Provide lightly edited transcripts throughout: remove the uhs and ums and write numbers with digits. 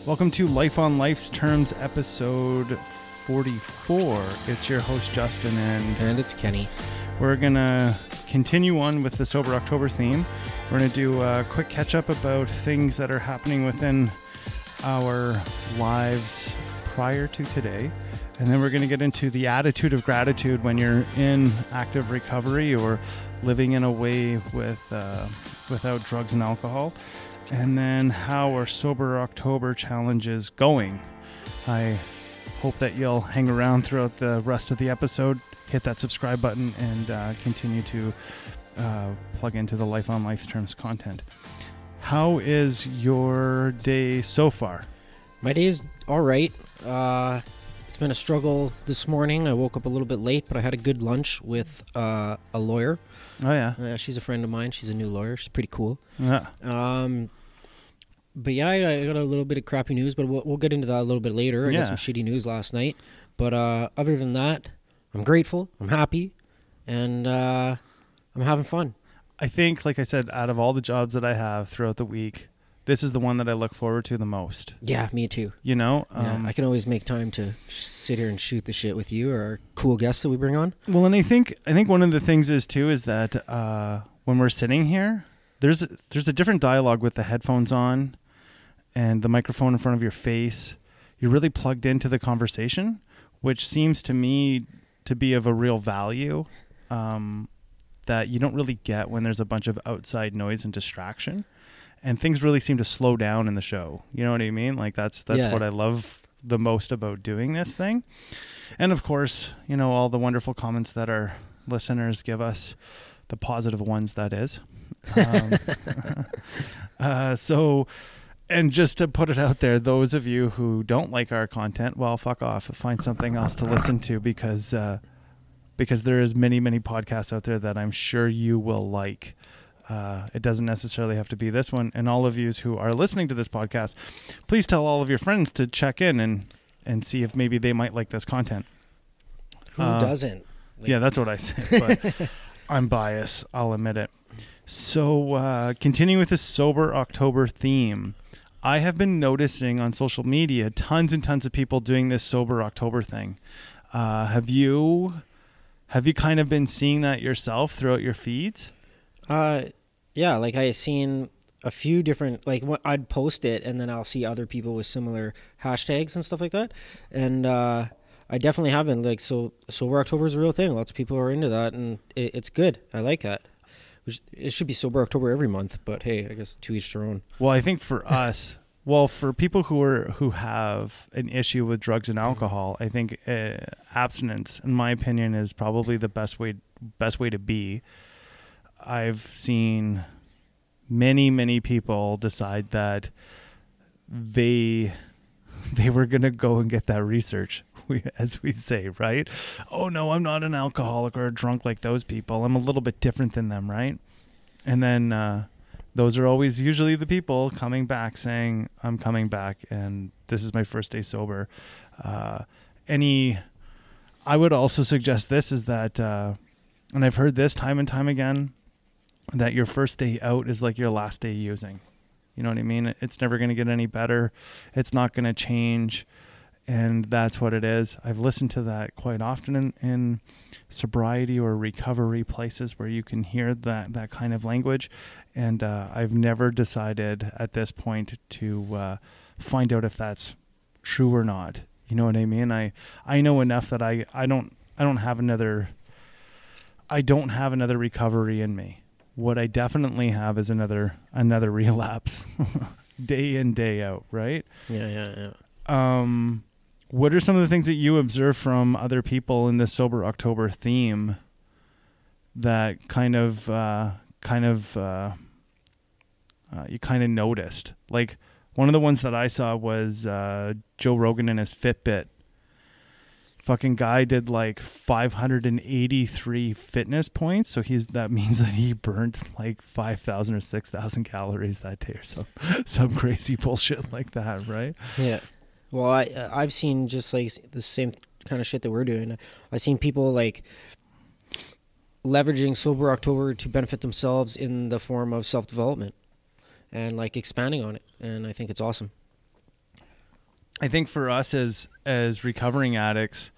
Welcome to Life on Life's Terms, episode 44. It's your host, Justin, and it's Kenny. We're going to continue on with the Sober October theme. We're going to do a quick catch-up about things that are happening within our lives prior to today. And then we're going to get into the attitude of gratitude when you're in active recovery or living in a way without drugs and alcohol. And then how our Sober October challenge is going. I hope that you'll hang around throughout the rest of the episode, hit that subscribe button, and continue to plug into the Life on Life's Terms content. How is your day so far? My day is all right. It's been a struggle this morning. I woke up a little bit late, but I had a good lunch with a lawyer. Oh, yeah. She's a friend of mine. She's a new lawyer. She's pretty cool. Yeah. But yeah, I got a little bit of crappy news, but we'll get into that a little bit later. I got some shitty news last night. But other than that, I'm grateful. I'm happy. And I'm having fun. I think, like I said, out of all the jobs that I have throughout the week, this is the one that I look forward to the most. Yeah, me too. You know? I can always make time to sit here and shoot the shit with you or our cool guests that we bring on. Well, and I think one of the things is that when we're sitting here, there's a different dialogue with the headphones on and the microphone in front of your face. You're really plugged into the conversation, which seems to me to be of a real value that you don't really get when there's a bunch of outside noise and distraction. And things really seem to slow down in the show. You know what I mean? Like that's what I love the most about doing this thing. And of course, you know, all the wonderful comments that our listeners give us, the positive ones, that is. And just to put it out there, those of you who don't like our content, well, fuck off. Find something else to listen to because there is many, many podcasts out there that I'm sure you will like. It doesn't necessarily have to be this one. And all of you who are listening to this podcast, please tell all of your friends to check in and see if maybe they might like this content. Who doesn't? Yeah, that's what I say. But I'm biased. I'll admit it. So continuing with the Sober October theme, I have been noticing on social media tons and tons of people doing this Sober October thing. Have you kind of been seeing that yourself throughout your feeds? Yeah, like I seen a few different, like I'd post it and then I'll see other people with similar hashtags and stuff like that. And I definitely have been, like, so Sober October is a real thing. Lots of people are into that and it's good. I like that. It should be Sober October every month, but hey, I guess to each their own. Well, I think for us, for people who have an issue with drugs and alcohol, I think abstinence, in my opinion, is probably the best way to be. I've seen many, many people decide that they were going to go and get that research, as we say, right? Oh, no, I'm not an alcoholic or a drunk like those people. I'm a little bit different than them, right? And then those are always usually the people coming back saying, I'm coming back and this is my first day sober. I would also suggest this is that, and I've heard this time and time again, that your first day out is like your last day using. You know what I mean? It's never going to get any better. It's not going to change. And that's what it is. I've listened to that quite often in sobriety or recovery places where you can hear that kind of language. And I've never decided at this point to find out if that's true or not. You know what I mean? I know enough that I don't have another recovery in me. What I definitely have is another relapse day in, day out, right? Yeah. What are some of the things that you observe from other people in this Sober October theme that you kind of noticed? Like one of the ones that I saw was Joe Rogan and his Fitbit. Fucking guy did like 583 fitness points. So that means that he burnt like 5,000 or 6,000 calories that day or some crazy bullshit like that, right? Yeah. Well, I've seen just like the same kind of shit that we're doing. I've seen people like leveraging Sober October to benefit themselves in the form of self-development and like expanding on it. And I think it's awesome. I think for us as recovering addicts,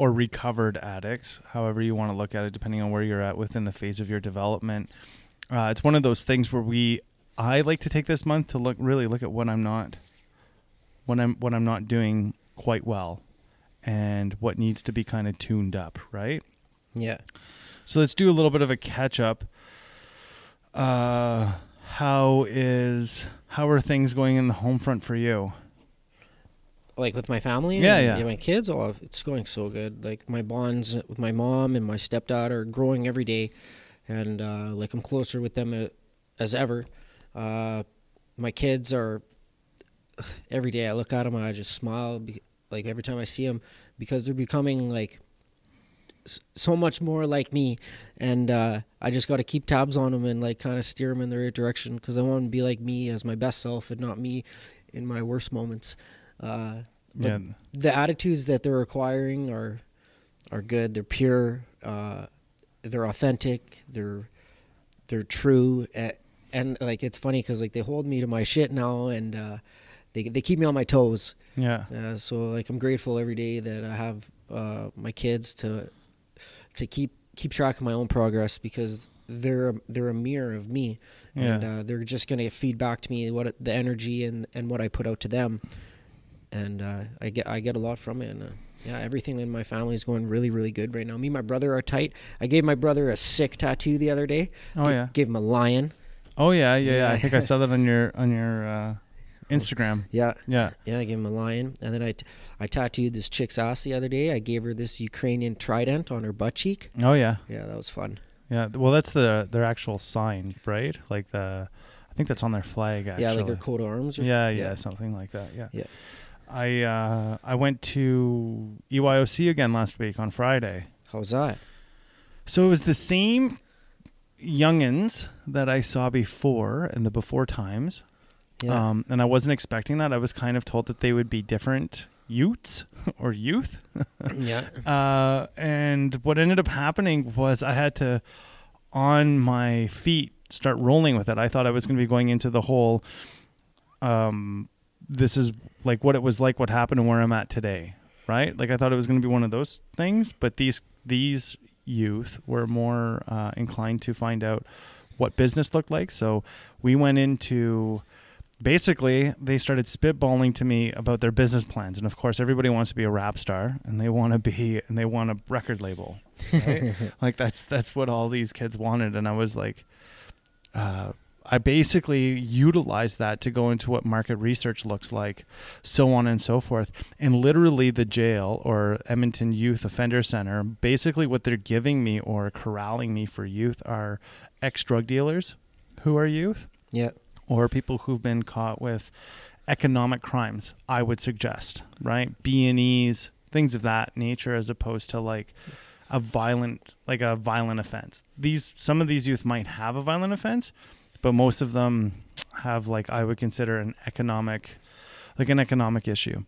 or recovered addicts, however you want to look at it, depending on where you're at within the phase of your development, it's one of those things where I like to take this month to really look at what I'm not doing quite well, and what needs to be kind of tuned up, right? Yeah. So let's do a little bit of a catch up. How are things going in the home front for you? Like with my family? Yeah. My kids, it's going so good. Like my bonds with my mom and my stepdad are growing every day, and like I'm closer with them as ever. My kids are, every day I look at them and I just smile, like every time I see them, because they're becoming like so much more like me, and I just got to keep tabs on them and like kind of steer them in the right direction, because I want to be like me as my best self and not me in my worst moments. But the attitudes that they're acquiring are good. They're pure. They're authentic. They're true. And like it's funny because like they hold me to my shit now, and they keep me on my toes. Yeah. So like I'm grateful every day that I have my kids to keep track of my own progress, because they're a mirror of me, and they're just gonna feed back to me the energy and what I put out to them, and I get a lot from it. And everything in my family is going really, really good right now. Me and my brother are tight. I gave my brother a sick tattoo the other day. Gave him a lion. Oh yeah. I think I saw that on your Instagram. Yeah, I gave him a lion, and then I tattooed this chick's ass the other day. I gave her this Ukrainian trident on her butt cheek. Oh yeah. Yeah, that was fun. Yeah, well, that's their actual sign, right? Like I think that's on their flag, actually. Yeah, like their coat of arms. Or yeah, something like that. Yeah. I went to EYOC again last week on Friday. How's that? So it was the same youngins that I saw before in the before times. Yeah. And I wasn't expecting that. I was kind of told that they would be different youths or youth. Yeah. And what ended up happening was I had to, on my feet, start rolling with it. I thought I was going to be going into the whole, this is like what it was like, what happened and where I'm at today, right? Like I thought it was going to be one of those things, but these youth were more inclined to find out what business looked like. So we went into... Basically, they started spitballing to me about their business plans, and of course, everybody wants to be a rap star, and they want a record label, right? Like that's what all these kids wanted, and I was like, I basically utilized that to go into what market research looks like, so on and so forth, and literally the jail or Edmonton Youth Offender Center, basically what they're giving me or corralling me for youth are ex-drug dealers who are youth. Yeah. Or people who've been caught with economic crimes, I would suggest, right? B&Es, things of that nature, as opposed to like a violent offense. Some of these youth might have a violent offense, but most of them have I would consider an economic issue.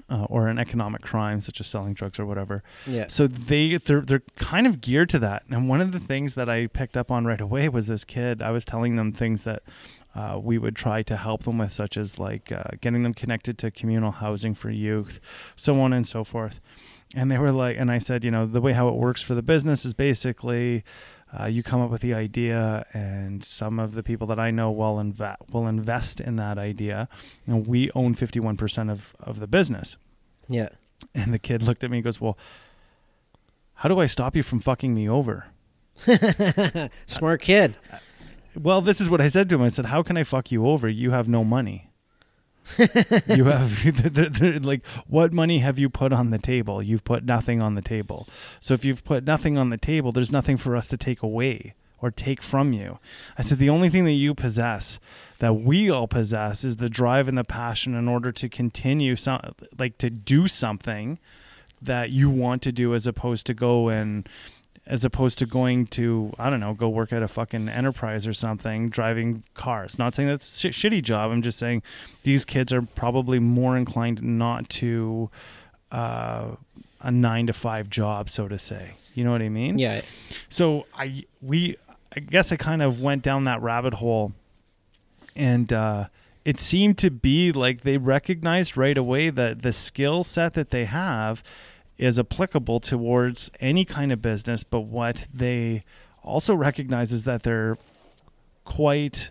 Or an economic crime, such as selling drugs or whatever. Yeah. So they're kind of geared to that. And one of the things that I picked up on right away was this kid. I was telling them things that we would try to help them with, such as getting them connected to communal housing for youth, so on and so forth. And they were like, and I said, the way how it works for the business is basically you come up with the idea, and some of the people that I know will invest in that idea. And we own 51% of the business. Yeah. And the kid looked at me and goes, well, how do I stop you from fucking me over? Smart kid. Well, this is what I said to him. I said, how can I fuck you over? You have no money. You have like, what money have you put on the table? You've put nothing on the table. So if you've put nothing on the table, there's nothing for us to take away or take from you. I said, the only thing that you possess, that we all possess, is the drive and the passion in order to continue to do something that you want to do, as opposed to going to, I don't know, go work at a fucking enterprise or something, driving cars. Not saying that's a shitty job. I'm just saying these kids are probably more inclined not to a 9-to-5 job, so to say. You know what I mean? Yeah. So I guess I kind of went down that rabbit hole, and it seemed to be like they recognized right away that the skill set that they have is applicable towards any kind of business, but what they also recognize is that they're quite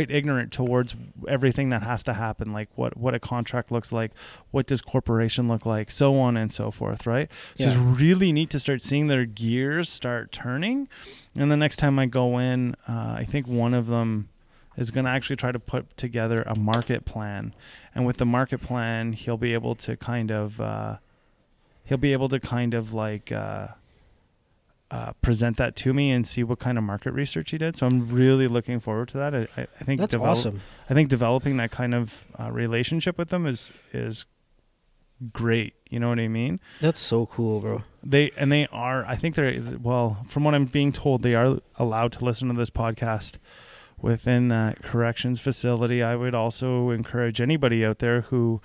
ignorant towards everything that has to happen, like what a contract looks like, what does corporation look like, so on and so forth, right? So it's really neat to start seeing their gears start turning. And the next time I go in, I think one of them is going to actually try to put together a market plan. And with the market plan, he'll be able to kind of present that to me and see what kind of market research he did. So I'm really looking forward to that. I think that's awesome. I think developing that kind of relationship with them is great. You know what I mean? That's so cool, bro. I think from what I'm being told, they are allowed to listen to this podcast within that corrections facility. I would also encourage anybody out there who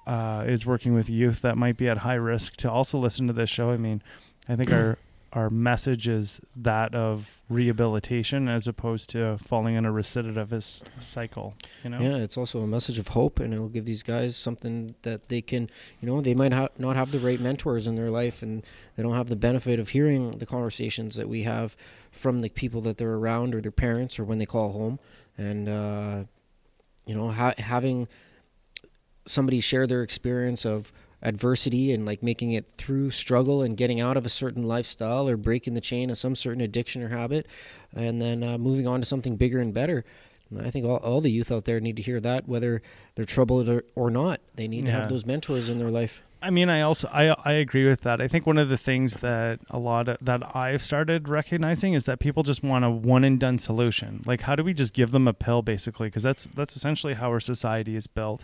is working with youth that might be at high risk to also listen to this show. I mean, I think our message is that of rehabilitation as opposed to falling in a recidivist cycle, you know? Yeah, it's also a message of hope, and it will give these guys something that they can, they might not have the right mentors in their life, and they don't have the benefit of hearing the conversations that we have from the people that they're around, or their parents, or when they call home. And, having somebody share their experience of adversity and like making it through struggle and getting out of a certain lifestyle or breaking the chain of some certain addiction or habit, and then moving on to something bigger and better. And I think all the youth out there need to hear that, whether they're troubled or not. They need to have those mentors in their life. I mean, I agree with that. I think one of the things that that I've started recognizing is that people just want a one and done solution. Like, how do we just give them a pill, basically? Because that's essentially how our society is built.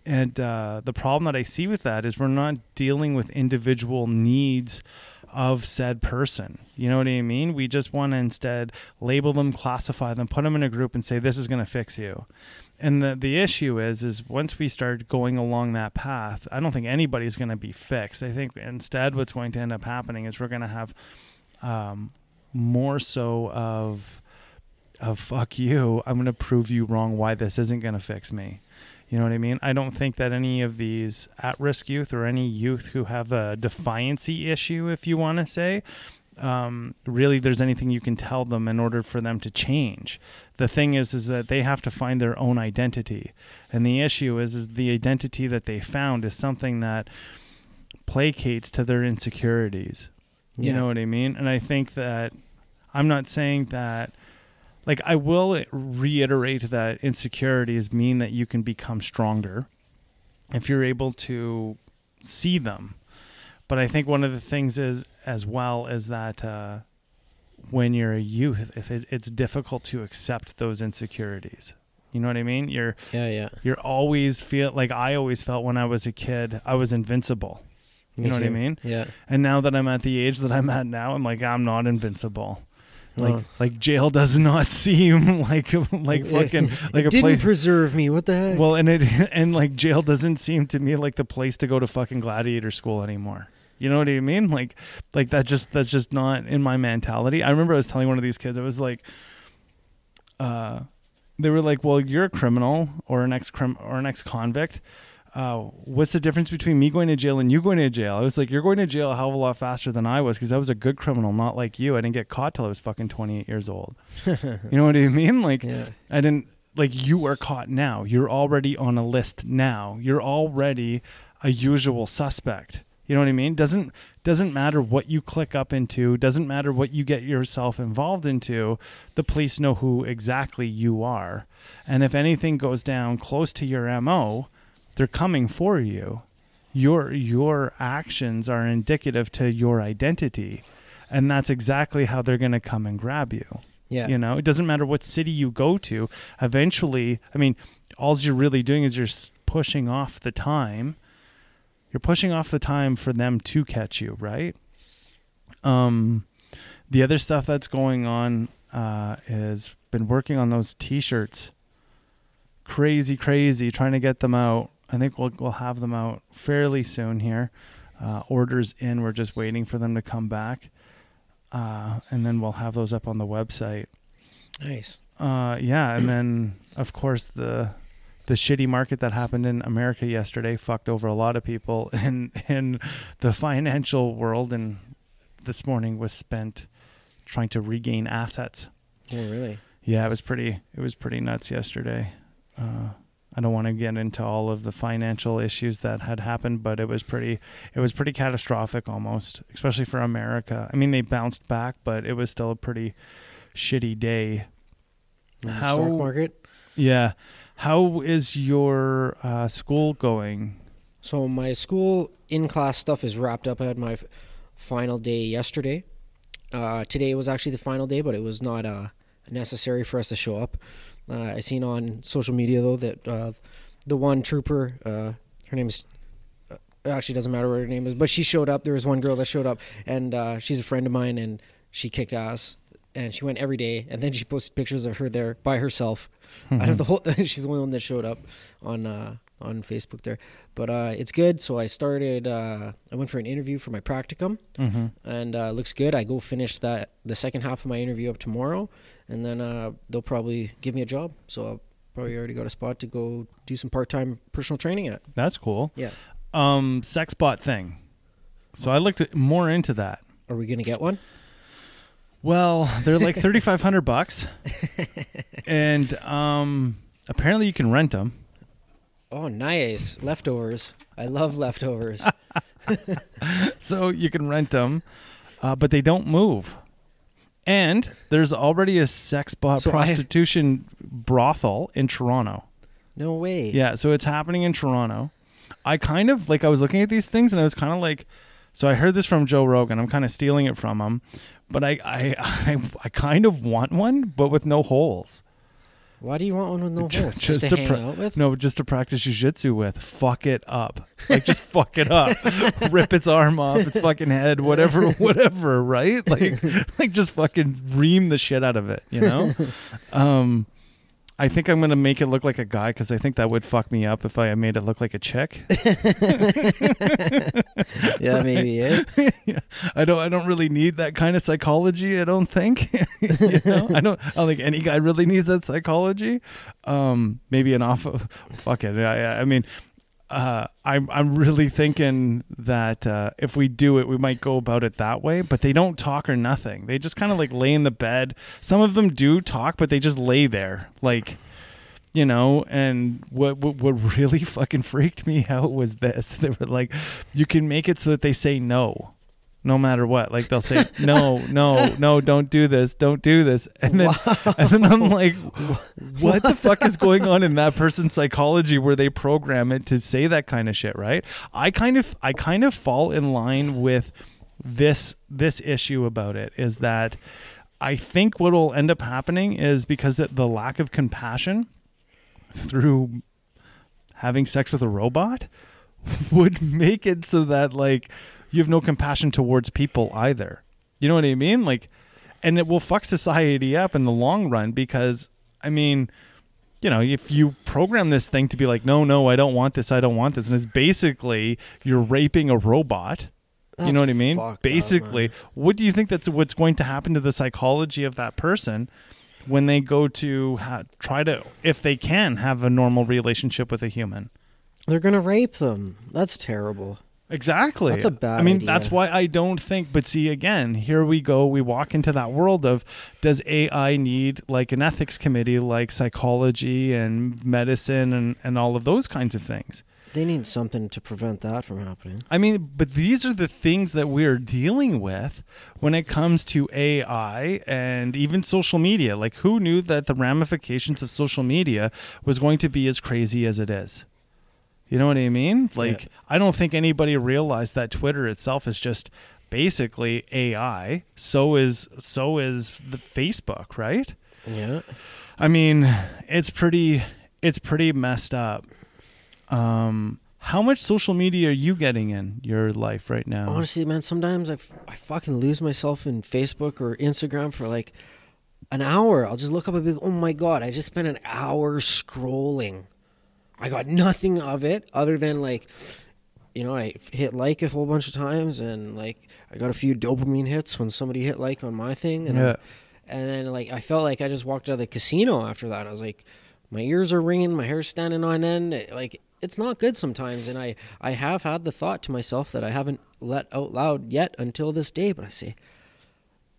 And the problem that I see with that is we're not dealing with individual needs of said person. You know what I mean? We just want to instead label them, classify them, put them in a group and say, this is going to fix you. And the issue is once we start going along that path, I don't think anybody's going to be fixed. I think instead what's going to end up happening is we're going to have more so of fuck you, I'm going to prove you wrong why this isn't going to fix me. You know what I mean? I don't think that any of these at-risk youth or any youth who have a defiancy issue, if you want to say, really there's anything you can tell them in order for them to change. The thing is that they have to find their own identity. And the issue is the identity that they found is something that placates to their insecurities. You know what I mean? And I think that I'm not saying that, like, I will reiterate that insecurities mean that you can become stronger if you're able to see them. But I think one of the things is, as well, is that when you're a youth, it's difficult to accept those insecurities. You know what I mean? You're always I always felt when I was a kid, I was invincible. You know what I mean? Yeah. And now that I'm at the age that I'm at now, I'm like, I'm not invincible. Like jail does not seem like fucking like it a didn't place preserve me. What the heck? Well, and like jail doesn't seem to me like the place to go to fucking gladiator school anymore. You know what I mean? Like that's just not in my mentality. I remember I was telling one of these kids, I was like, they were like, well, you're a criminal or an ex-convict. What's the difference between me going to jail and you going to jail? I was like, you're going to jail a hell of a lot faster than I was because I was a good criminal, not like you. I didn't get caught till I was fucking 28 years old. You know what I mean? Like, I didn't, like, you are caught now. You're already on a list now. You're already a usual suspect. You know what I mean? Doesn't matter what you click up into, doesn't matter what you get yourself involved into, the police know who exactly you are. And if anything goes down close to your MO, they're coming for you. Your actions are indicative to your identity. And that's exactly how they're going to come and grab you. Yeah. You know, it doesn't matter what city you go to. Eventually, I mean, all you're really doing is you're pushing off the time. You're pushing off the time for them to catch you, right? The other stuff that's going on is been working on those T-shirts. Crazy, trying to get them out. I think we'll have them out fairly soon here. Orders in. We're just waiting for them to come back. And then we'll have those up on the website. Nice. Yeah, and then of course, the shitty market that happened in America yesterday fucked over a lot of people in the financial world, and this morning was spent trying to regain assets. Oh, really? Yeah, it was pretty nuts yesterday. I don't want to get into all of the financial issues that had happened, but it was pretty catastrophic almost, especially for America. I mean, they bounced back, but it was still a pretty shitty day. Stock market? Yeah. How is your school going? So my school in-class stuff is wrapped up. I had my final day yesterday. Today was actually the final day, but it was not necessary for us to show up. I seen on social media, though, that the one trooper, her name's, it actually doesn't matter what her name is, but she showed up. There was one girl that showed up, and she's a friend of mine, and she kicked ass. And she went every day, and then she posted pictures of her there by herself. Out of the whole, she's the only one that showed up on Facebook there. But it's good. So I started. I went for an interview for my practicum, and looks good. I go finish the second half of my interview up tomorrow, and then they'll probably give me a job. So I'll probably already got a spot to go do some part-time personal training at. That's cool. Yeah. Sex bot thing. So I looked more into that. Are we gonna get one? Well, they're like $3,500, and apparently you can rent them. Oh, nice. Leftovers. I love leftovers. So you can rent them, but they don't move. And there's already a sex bot prostitution brothel in Toronto. No way. Yeah, so it's happening in Toronto. I kind of, I was looking at these things, and I was kind of like, so I heard this from Joe Rogan. I'm kind of stealing it from him. But I kind of want one, but with no holes. Why do you want one with no holes? Just to hang out with? No, just to practice jiu-jitsu with. Fuck it up. Just fuck it up. Rip its arm off, its fucking head, whatever, right? Just fucking ream the shit out of it, you know? I think I'm going to make it look like a guy, because I think that would fuck me up if I made it look like a chick. Yeah, right? Maybe, eh? Yeah. I don't really need that kind of psychology, I don't think. You know? I don't think any guy really needs that psychology. Maybe fuck it. I mean, I'm really thinking that if we do it, we might go about it that way. But they don't talk or nothing. They just kind of lay in the bed. Some of them do talk, but they just lay there, you know. And what really fucking freaked me out was this. They were like, you can make it so that they say no matter what. They'll say no, don't do this, and then I'm like, what the fuck is going on in that person's psychology where they program it to say that kind of shit, right? I kind of fall in line with this issue about it, is that I think what will end up happening is, because of the lack of compassion through having sex with a robot would make it so that you have no compassion towards people either. You know what I mean? And it will fuck society up in the long run, because, I mean, you know, if you program this thing to be no, I don't want this, and it's basically you're raping a robot. You know what I mean? Basically, what do you think what's going to happen to the psychology of that person when they go to try to, if they can, have a normal relationship with a human? They're going to rape them. That's terrible. Exactly. That's a bad idea. That's why I don't think, but see, again, here we go. We walk into that world of, does AI need an ethics committee, like psychology and medicine and all of those kinds of things? They need something to prevent that from happening. I mean, but these are the things that we're dealing with when it comes to AI and even social media. Who knew that the ramifications of social media was going to be as crazy as it is? You know what I mean? Yeah. I don't think anybody realized that Twitter itself is just basically AI. So is the Facebook, right? Yeah. I mean, it's pretty messed up. How much social media are you getting in your life right now? Honestly, man, sometimes I fucking lose myself in Facebook or Instagram for an hour. I'll just look up and be like, oh my God, I just spent an hour scrolling. I got nothing of it other than I hit a whole bunch of times, and I got a few dopamine hits when somebody hit on my thing, and then I felt like I just walked out of the casino after that. I was like, my ears are ringing, my hair's standing on end. Like, it's not good sometimes. And I have had the thought to myself that I haven't let out loud yet until this day, but I say,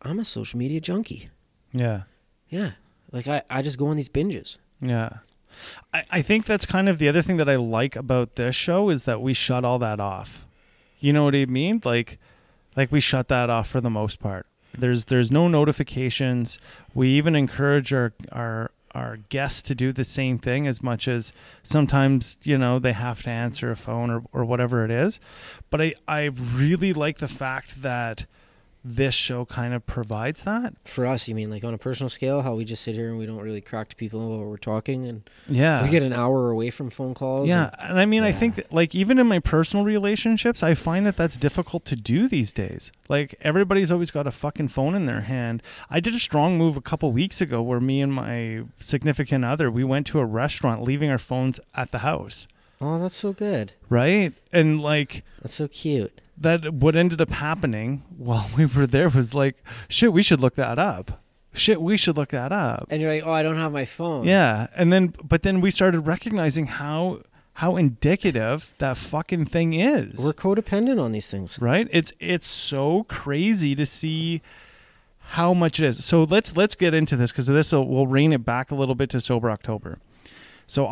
I'm a social media junkie. Yeah. Yeah. Like, I just go on these binges. Yeah. I think that's kind of the other thing that I like about this show is that we shut all that off. You know what I mean? Like we shut that off for the most part. There's no notifications. We even encourage our guests to do the same thing, as much as sometimes, you know, they have to answer a phone or whatever it is. But I really like the fact that this show kind of provides that. For us, you mean like on a personal scale, how we just sit here and we don't really crack to people while we're talking, and yeah, we get an hour away from phone calls. Yeah, and I mean, I think that, like, even in my personal relationships, I find that that's difficult to do these days. Like, everybody's always got a fucking phone in their hand. I did a strong move a couple weeks ago where me and my significant other, we went to a restaurant, leaving our phones at the house. Oh, that's so good. Right? And like, that's so cute. That what ended up happening while we were there was like, shit, we should look that up. Shit, we should look that up. And you're like, oh, I don't have my phone. Yeah. And then, but then we started recognizing how indicative that fucking thing is. We're codependent on these things. Right? It's so crazy to see how much it is. So let's get into this, because we'll rein it back a little bit to Sober October. So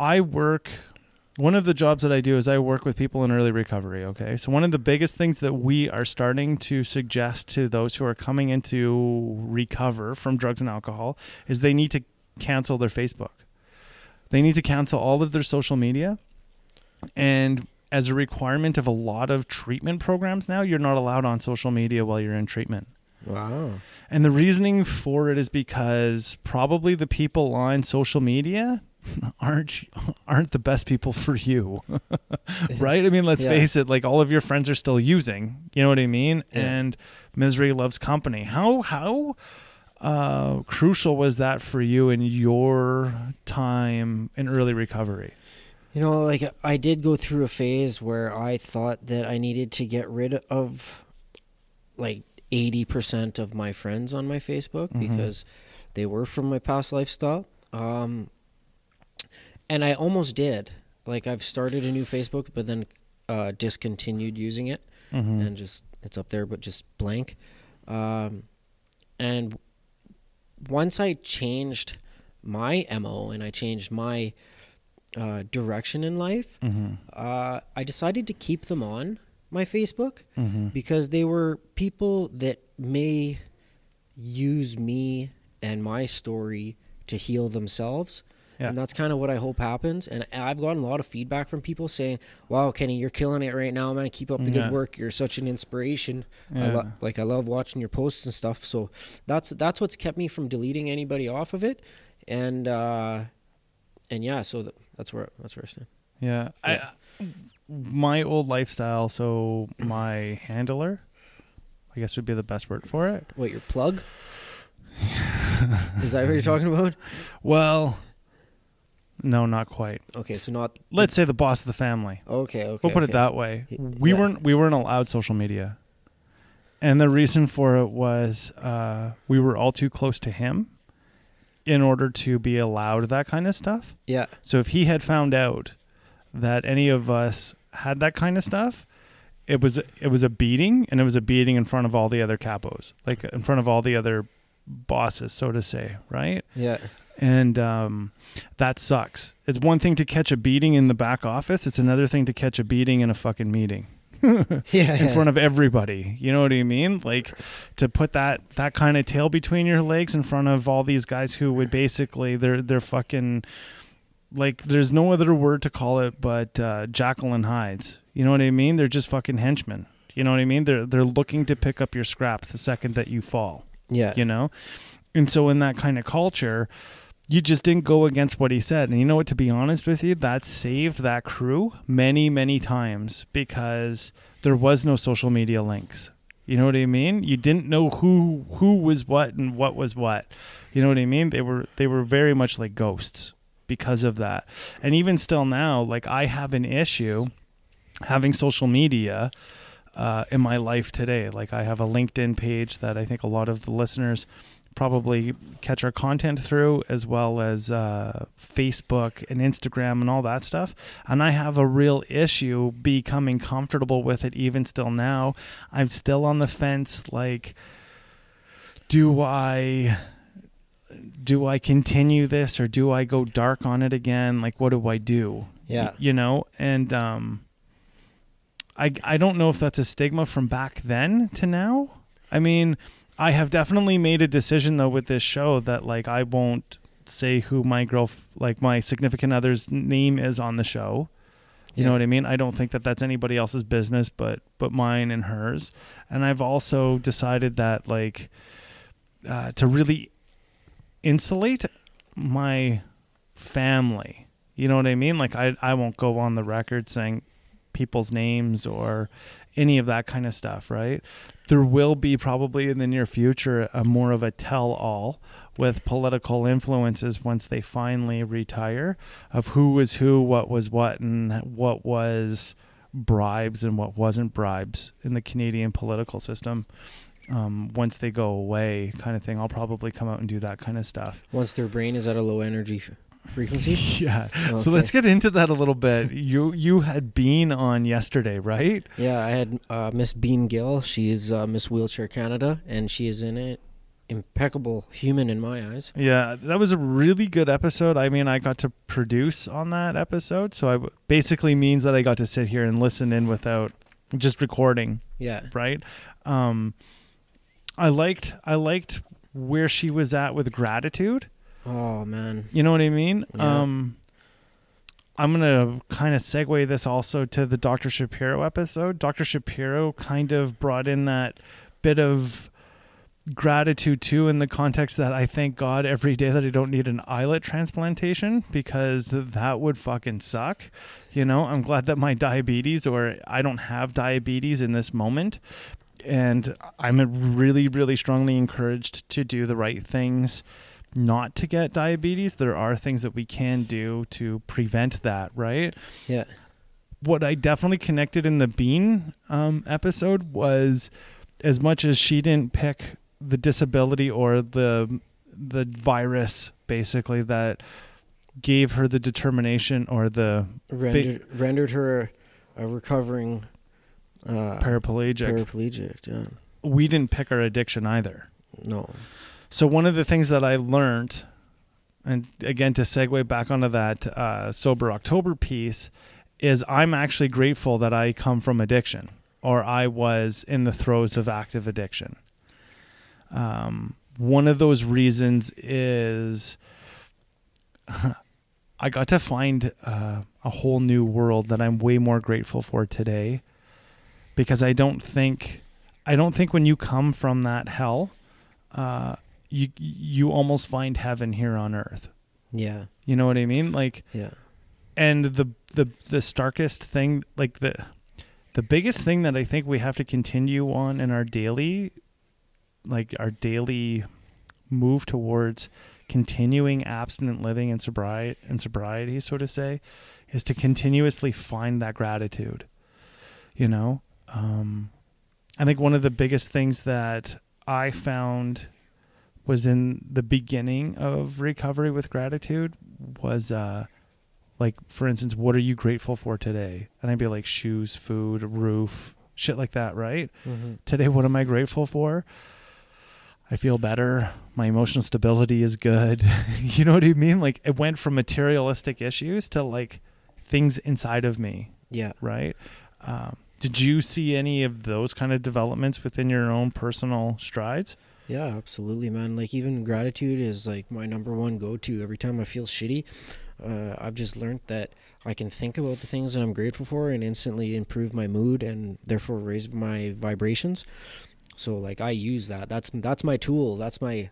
one of the jobs that I do is I work with people in early recovery, okay? So one of the biggest things that we are starting to suggest to those who are coming into recover from drugs and alcohol is they need to cancel their Facebook. They need to cancel all of their social media. And as a requirement of a lot of treatment programs now, you're not allowed on social media while you're in treatment. Wow. And the reasoning for it is because probably the people on social media aren't the best people for you. Right? I mean, let's face it, like, all of your friends are still using, you know what I mean? Yeah. And misery loves company. How crucial was that for you in your time in early recovery? You know, like, I did go through a phase where I thought that I needed to get rid of like 80% of my friends on my Facebook, because they were from my past lifestyle. And I almost did. Like, I've started a new Facebook, but then discontinued using it. And just, it's up there, but just blank. And once I changed my MO and I changed my direction in life, I decided to keep them on my Facebook, because they were people that may use me and my story to heal themselves. Yeah. And that's kind of what I hope happens. And I've gotten a lot of feedback from people saying, wow, Kenny, you're killing it right now, man. Keep up the good work. You're such an inspiration. Yeah. I love watching your posts and stuff. So that's what's kept me from deleting anybody off of it. And yeah, so that's where I stand. Yeah. My old lifestyle, so my handler, I guess would be the best word for it. What, your plug? Is that what you're talking about? Well, no, not quite. Okay, so not. Let's say the boss of the family. Okay. We'll put it that way. We weren't allowed social media, and the reason for it was we were all too close to him in order to be allowed that kind of stuff. Yeah. So if he had found out that any of us had that kind of stuff, it was a beating, and it was a beating in front of all the other capos, like in front of all the other bosses, so to say, right? Yeah. And that sucks. It's one thing to catch a beating in the back office. It's another thing to catch a beating in a fucking meeting. In front of everybody. You know what I mean? Like, to put that kind of tail between your legs in front of all these guys who would basically, they're fucking, like, there's no other word to call it but Jekyll and Hydes. You know what I mean? They're just fucking henchmen. You know what I mean? They're looking to pick up your scraps the second that you fall. Yeah. You know? And so in that kind of culture, you just didn't go against what he said. And you know what, to be honest with you, that saved that crew many, many times, because there was no social media links. You know what I mean? You didn't know who was what and what was what. You know what I mean? They were very much like ghosts because of that. And even still now, like, I have an issue having social media in my life today. Like, I have a LinkedIn page that I think a lot of the listeners probably catch our content through, as well as Facebook and Instagram and all that stuff. And I have a real issue becoming comfortable with it even still now. I'm still on the fence, like, do I continue this or do I go dark on it again? Like, what do I do? Yeah. You know, and I don't know if that's a stigma from back then to now. I mean, I have definitely made a decision though with this show that like I won't say who my my significant other's name is on the show. You know what I mean? I don't think that that's anybody else's business but mine and hers. And I've also decided that like to really insulate my family. You know what I mean? Like I won't go on the record saying people's names or any of that kind of stuff, right? There will be probably in the near future a more of a tell-all with political influences once they finally retire of who was who, what was what, and what was bribes and what wasn't bribes in the Canadian political system. Once they go away kind of thing, I'll probably come out and do that kind of stuff. Once their brain is at a low energy frequency? Yeah. Okay. So let's get into that a little bit. You had Bean on yesterday, right? Yeah, I had Miss Bean Gill. She's Miss Wheelchair Canada, and she is an impeccable human in my eyes. Yeah, that was a really good episode. I mean, I got to produce on that episode, so I basically means that I got to sit here and listen in without just recording. Yeah. Right? I liked where she was at with gratitude. Oh, man. You know what I mean? Yeah. I'm going to kind of segue this also to the Dr. Shapiro episode. Dr. Shapiro kind of brought in that bit of gratitude too, in the context that I thank God every day that I don't need an islet transplantation, because that would fucking suck. You know, I'm glad that my diabetes, or I don't have diabetes in this moment. And I'm really, really strongly encouraged to do the right things not to get diabetes. There are things that we can do to prevent that, right? Yeah. What I definitely connected in the Bean episode was, as much as she didn't pick the disability or the virus, basically, that gave her the determination or the rendered her a recovering paraplegic. Yeah. We didn't pick our addiction either. No. So one of the things that I learned, and again, to segue back onto that Sober October piece, is I'm actually grateful that I come from addiction, or I was in the throes of active addiction. One of those reasons is I got to find a whole new world that I'm way more grateful for today, because I don't think when you come from that hell, you almost find heaven here on earth. Yeah. You know what I mean? Like, yeah. And the starkest thing, like the biggest thing that I think we have to continue on in our daily move towards continuing abstinent living and sobriety, so to say, is to continuously find that gratitude. You know, I think one of the biggest things that I found was in the beginning of recovery with gratitude was, like, for instance, what are you grateful for today? And I'd be like, shoes, food, roof, shit like that, right? Mm-hmm. Today, what am I grateful for? I feel better. My emotional stability is good. You know what I mean? Like, it went from materialistic issues to like things inside of me. Yeah. Right. Did you see any of those kind of developments within your own personal strides? Yeah, absolutely, man. Like, even gratitude is like my number one go-to. Every time I feel shitty, I've just learned that I can think about the things that I'm grateful for and instantly improve my mood and therefore raise my vibrations. So like, I use that. That's my tool. That's my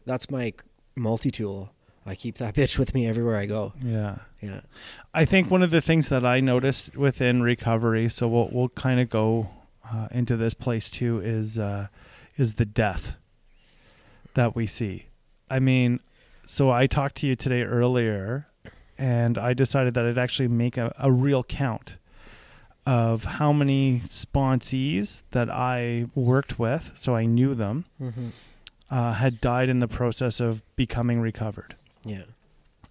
multi-tool. I keep that bitch with me everywhere I go. Yeah. Yeah. I think one of the things that I noticed within recovery, so we'll kind of go into this place too, is the death that we see. I mean, so I talked to you today earlier, and I decided that I'd actually make a real count of how many sponsees that I worked with, so I knew them. Mm-hmm. had died in the process of becoming recovered. Yeah.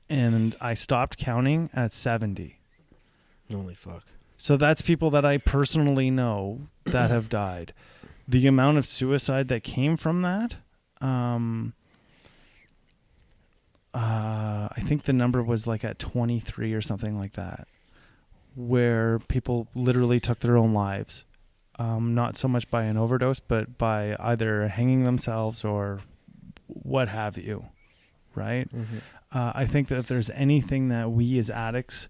And I stopped counting at 70. Holy fuck. So that's people that I personally know that have died. The amount of suicide that came from that, I think the number was like at 23 or something like that, where people literally took their own lives. Not so much by an overdose, but by either hanging themselves or what have you, right? Mm-hmm. I think that if there's anything that we as addicts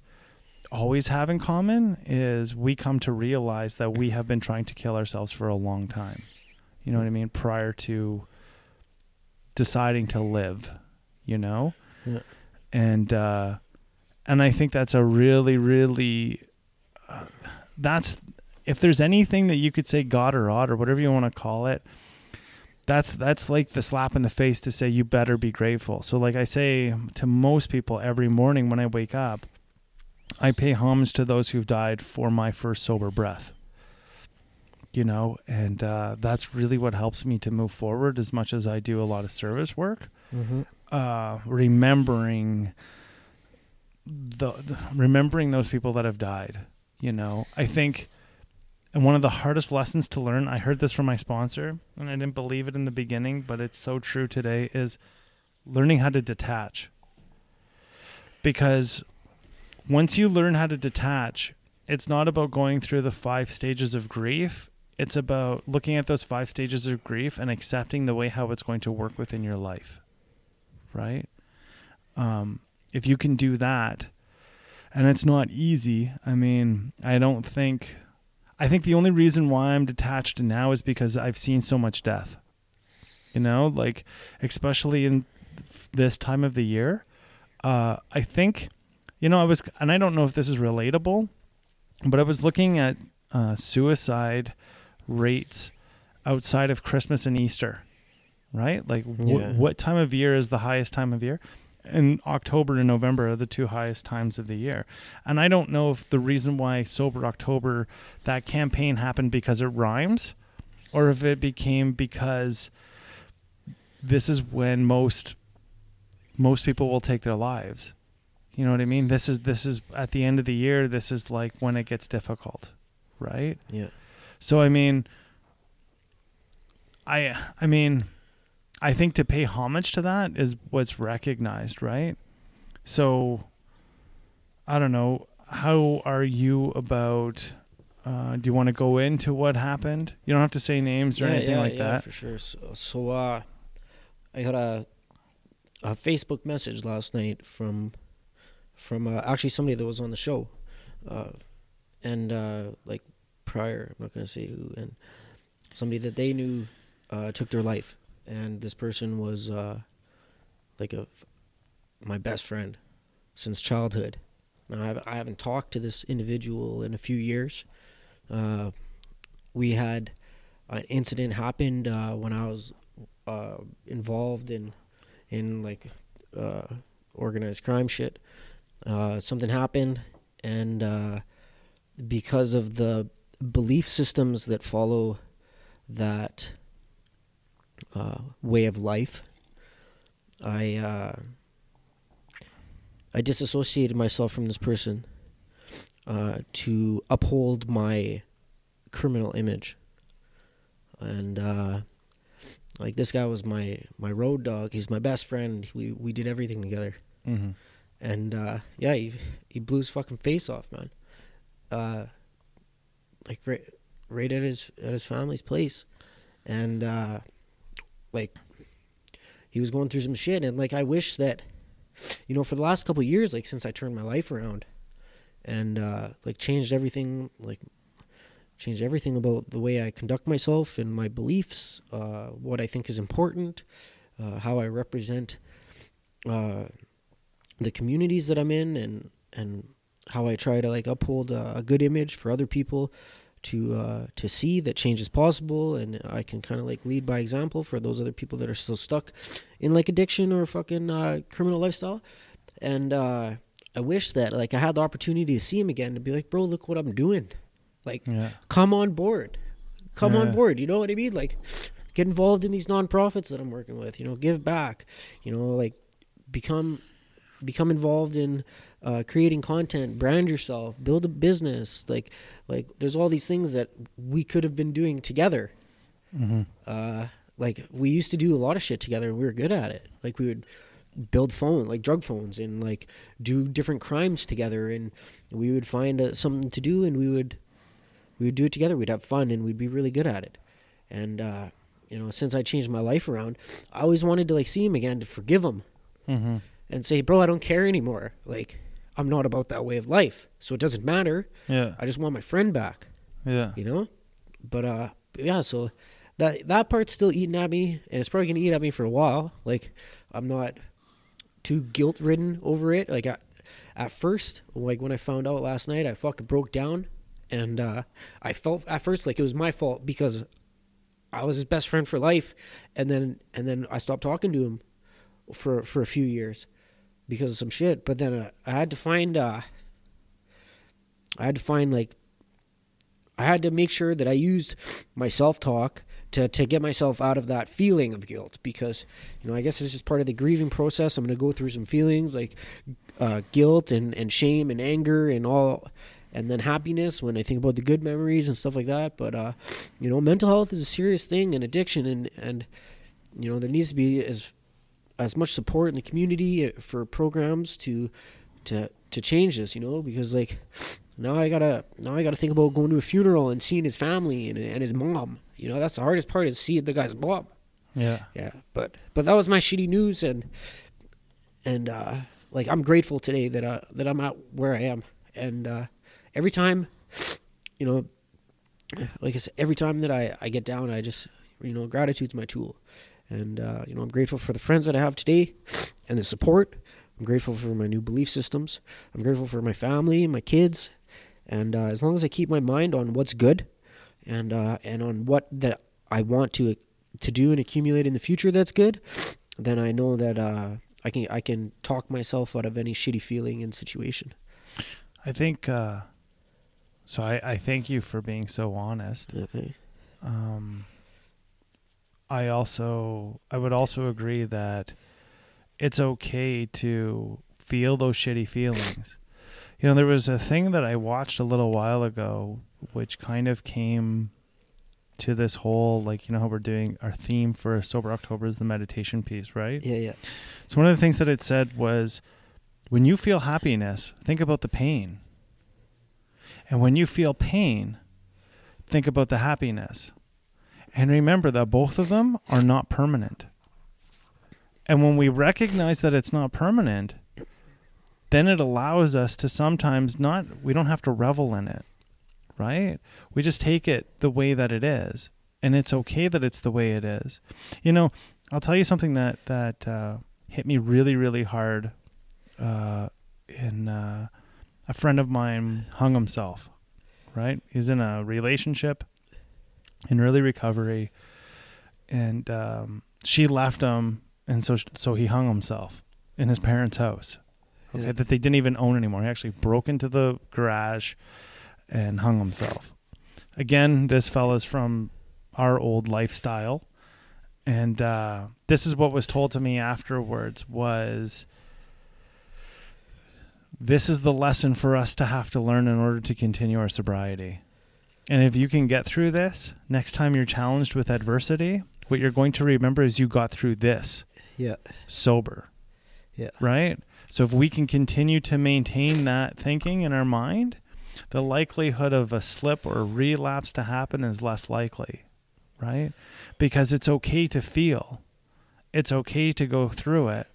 always have in common is we come to realize that we have been trying to kill ourselves for a long time. You know what I mean? Prior to deciding to live, you know? Yeah. And I think that's a really, really, that's, if there's anything that you could say God or odd or whatever you want to call it, that's like the slap in the face to say you better be grateful. So like I say to most people every morning when I wake up, I pay homage to those who've died for my first sober breath, you know, and that's really what helps me to move forward as much as I do a lot of service work. Mm-hmm. Remembering those people that have died, you know. I think, and one of the hardest lessons to learn, I heard this from my sponsor, and I didn't believe it in the beginning, but it's so true today, is learning how to detach. Because once you learn how to detach, it's not about going through the 5 stages of grief. It's about looking at those 5 stages of grief and accepting the way how it's going to work within your life, right? If you can do that, and it's not easy. I mean, I think the only reason why I'm detached now is because I've seen so much death, you know, like especially in this time of the year. I think, you know, and I don't know if this is relatable, but I was looking at suicide rates outside of Christmas and Easter, right? Like what time of year is the highest time of year? And October and November are the 2 highest times of the year. And I don't know if the reason why Sober October, that campaign happened because it rhymes, or if it became because this is when most people will take their lives. You know what I mean? This is at the end of the year. This is like when it gets difficult, right? Yeah. So, I mean, I think to pay homage to that is what's recognized, right? So, I don't know. How are you about, do you want to go into what happened? You don't have to say names or anything like that. Yeah, for sure. So I got a Facebook message last night from actually somebody that was on the show. And like prior, I'm not going to say who, and somebody that they knew took their life. And this person was like my best friend since childhood. Now, I haven't talked to this individual in a few years. We had an incident happened when I was involved in like organized crime shit. Something happened, and because of the belief systems that follow that way of life, I disassociated myself from this person to uphold my criminal image. And like, this guy was my road dog. He's my best friend. We did everything together. Mm-hmm. And yeah, he blew his fucking face off, man. Like right at his family's place. And like, he was going through some shit, and like, I wish that, you know, for the last couple of years, like, since I turned my life around and like changed everything about the way I conduct myself and my beliefs, what I think is important, how I represent the communities that I'm in, and how I try to like uphold a good image for other people to see that change is possible, and I can kind of like lead by example for those other people that are still stuck in like addiction or fucking criminal lifestyle. And I wish that like I had the opportunity to see him again, to be like, bro, look what I'm doing. Like, come on board. You know what I mean? Like, get involved in these nonprofits that I'm working with, give back, like become involved in creating content, brand yourself, build a business. Like there's all these things that we could have been doing together. Like we used to do a lot of shit together and we were good at it. Like we would build drug phones and like do different crimes together, and we would find something to do and we would do it together. We'd have fun and we'd be really good at it. And since I changed my life around, I always wanted to like see him again, to forgive him and say, bro, I don't care anymore. Like I'm not about that way of life, so it doesn't matter. Yeah, I just want my friend back. Yeah, but yeah, so that part's still eating at me, and it's probably gonna eat at me for a while. Like I'm not too guilt-ridden over it. Like at first, like when I found out last night, I fucking broke down, and I felt at first like it was my fault because I was his best friend for life, and then I stopped talking to him for a few years because of some shit. But then I had to make sure that I used my self-talk to get myself out of that feeling of guilt, because I guess it's just part of the grieving process. I'm going to go through some feelings like guilt and shame and anger and all, and then happiness when I think about the good memories and stuff like that. But mental health is a serious thing, and addiction, and there needs to be as much support in the community for programs to change this, because like now I gotta think about going to a funeral and seeing his family and his mom. That's the hardest part, is seeing the guy's mom. Yeah. But that was my shitty news, and like I'm grateful today that I'm at where I am, and every time, like I said, every time that I get down, I just gratitude's my tool, and I'm grateful for the friends that I have today and the support. I'm grateful for my new belief systems. I'm grateful for my family and my kids. And as long as I keep my mind on what's good and on what that I want to do and accumulate in the future that's good, then I know that I can talk myself out of any shitty feeling and situation. I think so. I thank you for being so honest. Okay. I would also agree that it's okay to feel those shitty feelings. There was a thing that I watched a little while ago, which kind of came to this whole, like, how we're doing our theme for Sober October is the meditation piece, right? Yeah. So one of the things that it said was, when you feel happiness, think about the pain. And when you feel pain, think about the happiness. And remember that both of them are not permanent. And when we recognize that it's not permanent, then it allows us to sometimes we don't have to revel in it, right? We just take it the way that it is. And it's okay that it's the way it is. I'll tell you something that hit me really, really hard. A friend of mine hung himself, right? He's in a relationship in early recovery, and she left him, and so he hung himself in his parents' house. Okay, yeah. That they didn't even own anymore. He actually broke into the garage and hung himself. Again, this fella's from our old lifestyle, and this is what was told to me afterwards was, this is the lesson for us to have to learn in order to continue our sobriety. And if you can get through this, next time you're challenged with adversity, what you're going to remember is you got through this. Yeah. Sober. Yeah. Right? So if we can continue to maintain that thinking in our mind, the likelihood of a slip or relapse to happen is less likely, right? Because it's okay to feel. It's okay to go through it.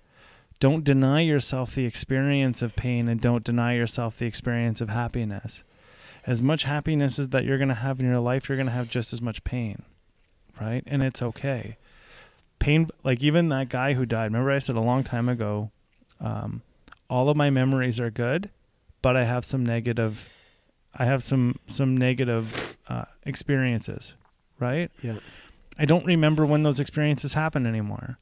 Don't deny yourself the experience of pain, and don't deny yourself the experience of happiness. As much happiness as that you're going to have in your life, you're going to have just as much pain, right? And it's okay. Pain, like even that guy who died, remember I said a long time ago, all of my memories are good, but I have some negative experiences, right? Yeah. I don't remember when those experiences happened anymore.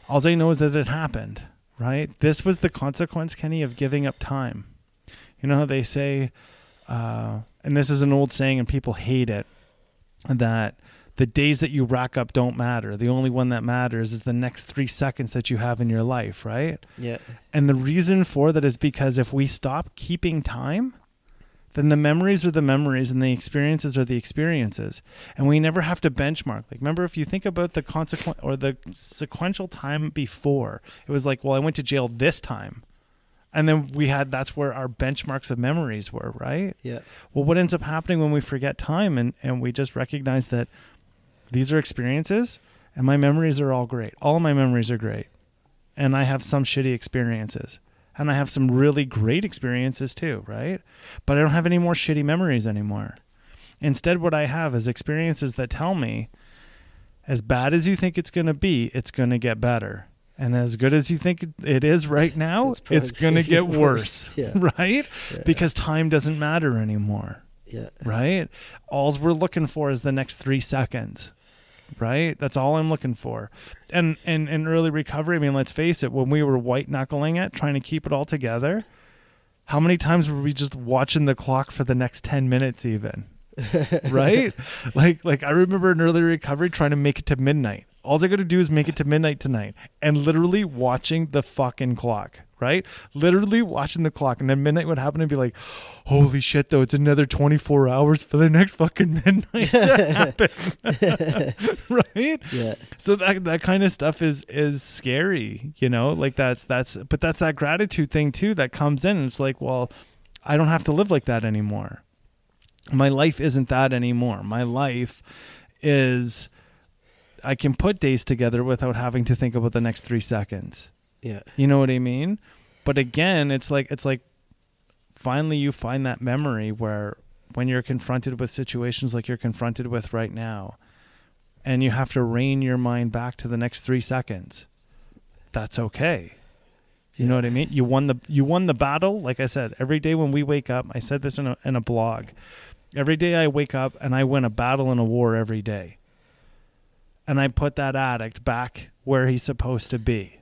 All I know is that it happened, right? This was the consequence, Kenny, of giving up time. You know how they say, and this is an old saying and people hate it, that The days that you rack up don't matter. The only one that matters is the next 3 seconds that you have in your life, right? Yeah. And the reason for that is because if we stop keeping time, then the memories are the memories and the experiences are the experiences. And we never have to benchmark. Like, remember, if you think about the consequent or the sequential time before, it was like, well, I went to jail this time. And then that's where our benchmarks of memories were, right? Yeah. Well, what ends up happening when we forget time and we just recognize that these are experiences and my memories are all great. All of my memories are great. And I have some shitty experiences. And I have some really great experiences too, right? But I don't have any more shitty memories anymore. Instead, what I have is experiences that tell me, as bad as you think it's going to be, it's going to get better. And as good as you think it is right now, it's going to get worse, yeah. right? Yeah. Because time doesn't matter anymore, Yeah. right? All we're looking for is the next 3 seconds, right? That's all I'm looking for. And in early recovery, I mean, let's face it, when we were white knuckling it, trying to keep it all together, how many times were we just watching the clock for the next 10 minutes even, right? Like I remember in early recovery trying to make it to midnight. All I got to do is make it to midnight tonight, and literally watching the fucking clock, right? Literally watching the clock, and then midnight would happen and be like, holy shit, though, it's another 24 hours for the next fucking midnight to happen, right? Yeah. So that kind of stuff is scary, you know, like but that's that gratitude thing too that comes in. And it's like, well, I don't have to live like that anymore. My life isn't that anymore. My life is, I can put days together without having to think about the next 3 seconds. Yeah. You know what I mean? But again, it's like finally you find that memory where when you're confronted with situations like you're confronted with right now, and you have to rein your mind back to the next 3 seconds, that's okay. You know what I mean? You won the battle. Like I said, every day when we wake up, I said this in a blog, every day I wake up and I win a battle in a war every day. And I put that addict back where he's supposed to be,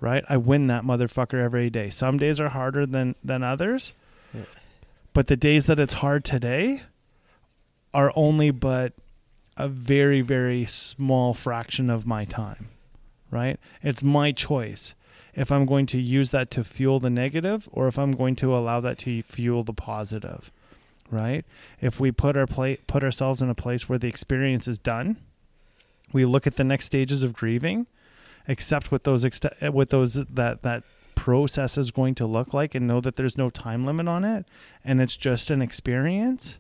right? I win that motherfucker every day. Some days are harder than others, yeah. But the days that it's hard today are only but a very, very small fraction of my time, right? It's my choice if I'm going to use that to fuel the negative or if I'm going to allow that to fuel the positive, right? If we put ourselves in a place where the experience is done, we look at the next stages of grieving, accept what that process is going to look like, and know that there's no time limit on it, and it's just an experience.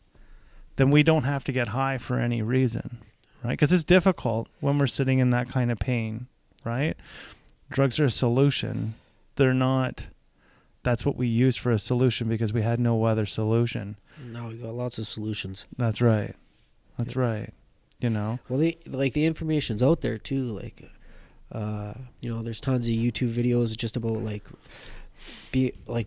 Then we don't have to get high for any reason, right? Because it's difficult when we're sitting in that kind of pain, right? Drugs are a solution. They're not. That's what we use for a solution because we had no other solution. No, we got lots of solutions. That's right. That's right. You know, well, the information's out there too. Like, there's tons of YouTube videos just about like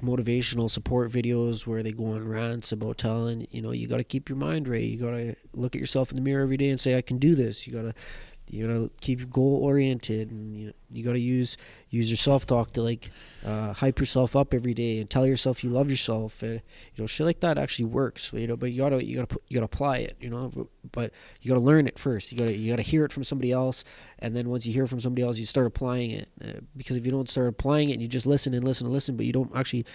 motivational support videos where they go on rants about telling, you got to keep your mind right. You got to look at yourself in the mirror every day and say, I can do this. You got to keep goal oriented, and you got to use your self-talk to hype yourself up every day and tell yourself you love yourself. Shit like that actually works. But you gotta apply it. But you gotta learn it first. You gotta hear it from somebody else, and then once you hear it from somebody else, you start applying it. Because if you don't start applying it, and you just listen and listen and listen, but you don't actually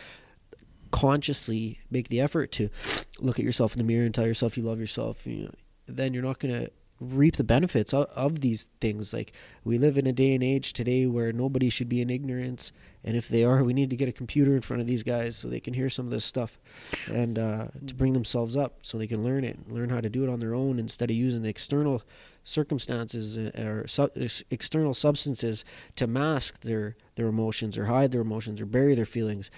consciously make the effort to look at yourself in the mirror and tell yourself you love yourself, then you're not gonna reap the benefits of these things. Like, we live in a day and age today where nobody should be in ignorance, and if they are, we need to get a computer in front of these guys so they can hear some of this stuff and to bring themselves up so they can learn how to do it on their own instead of using the external circumstances or external substances to mask their emotions or hide their emotions or bury their feelings.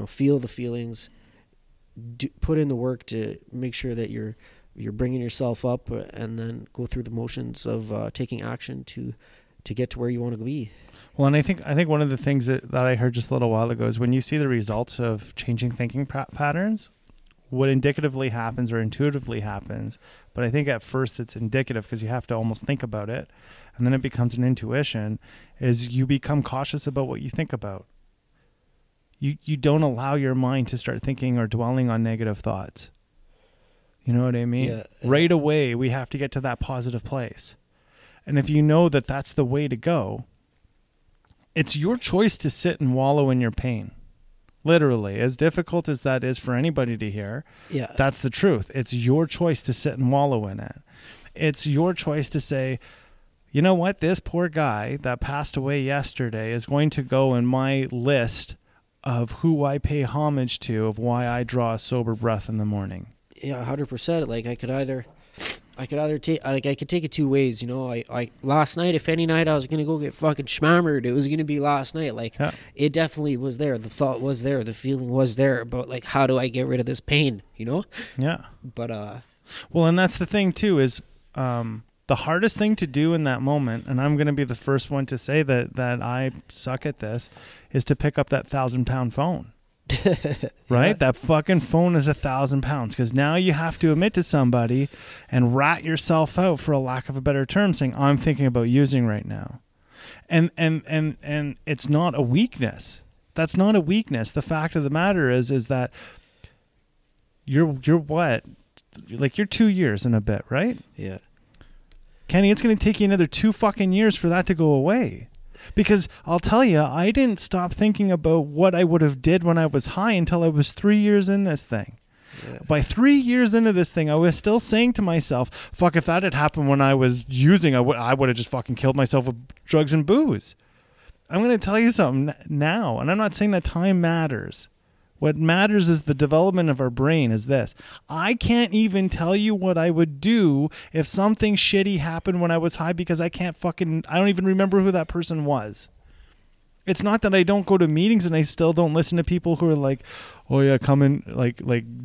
Feel the feelings, put in the work to make sure that you're bringing yourself up, and then go through the motions of taking action to get to where you want to be. Well, and I think one of the things that I heard just a little while ago is when you see the results of changing thinking patterns, what indicatively happens or intuitively happens, but I think at first it's indicative because you have to almost think about it, and then it becomes an intuition, is you become cautious about what you think about. You don't allow your mind to start thinking or dwelling on negative thoughts. You know what I mean? Yeah. Right away, we have to get to that positive place. And if you know that that's the way to go, it's your choice to sit and wallow in your pain. Literally, as difficult as that is for anybody to hear, that's the truth. It's your choice to sit and wallow in it. It's your choice to say, you know what, this poor guy that passed away yesterday is going to go in my list of who I pay homage to, of why I draw a sober breath in the morning. Yeah, 100%. Like I could take it two ways, you know. I last night, if any night I was gonna go get fucking schmammered, it was gonna be last night. Like it definitely was there. The thought was there. The feeling was there about like, how do I get rid of this pain, you know? Yeah. But well, and that's the thing too, is the hardest thing to do in that moment, and I'm gonna be the first one to say that I suck at this, is to pick up that 1,000-pound phone. Right? Yeah. That fucking phone is 1,000 pounds, because now you have to admit to somebody and rat yourself out, for a lack of a better term, saying, I'm thinking about using right now. And it's not a weakness. That's not a weakness. The fact of the matter is that you're what? Like, you're 2 years and a bit, right? Yeah. Kenny, it's going to take you another 2 fucking years for that to go away. Because I'll tell you, I didn't stop thinking about what I would have did when I was high until I was 3 years in this thing. Yeah. By 3 years into this thing, I was still saying to myself, fuck, if that had happened when I was using, I would have just fucking killed myself with drugs and booze. I'm going to tell you something now, and I'm not saying that time matters. What matters is the development of our brain is this. I can't even tell you what I would do if something shitty happened when I was high, because I don't even remember who that person was. It's not that I don't go to meetings and I still don't listen to people who are like, oh yeah, coming, like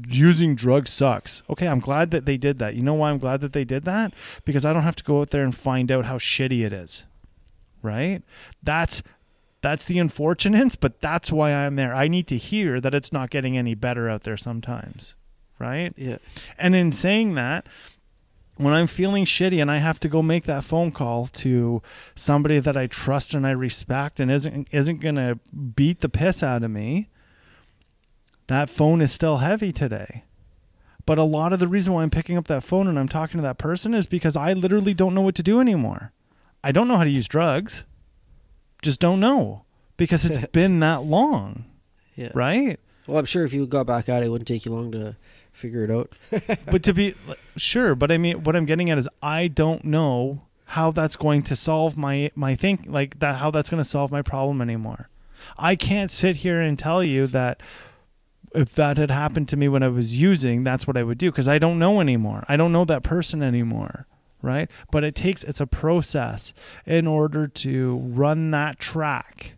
using drugs sucks. Okay, I'm glad that they did that. You know why I'm glad that they did that? Because I don't have to go out there and find out how shitty it is. Right? That's the unfortunates, but that's why I'm there. I need to hear that it's not getting any better out there sometimes, right? Yeah. And in saying that, when I'm feeling shitty and I have to go make that phone call to somebody that I trust and I respect and isn't going to beat the piss out of me, that phone is still heavy today. But a lot of the reason why I'm picking up that phone and I'm talking to that person is because I literally don't know what to do anymore. I don't know how to use drugs. Just don't know, because it's been that long. Yeah. Right? Well, I'm sure if you got back at it, it wouldn't take you long to figure it out. But to be sure, but I mean, what I'm getting at is I don't know how that's going to solve my how that's going to solve my problem anymore. I can't sit here and tell you that if that had happened to me when I was using, that's what I would do, because I don't know anymore. I don't know that person anymore. Right? But it's a process in order to run that track.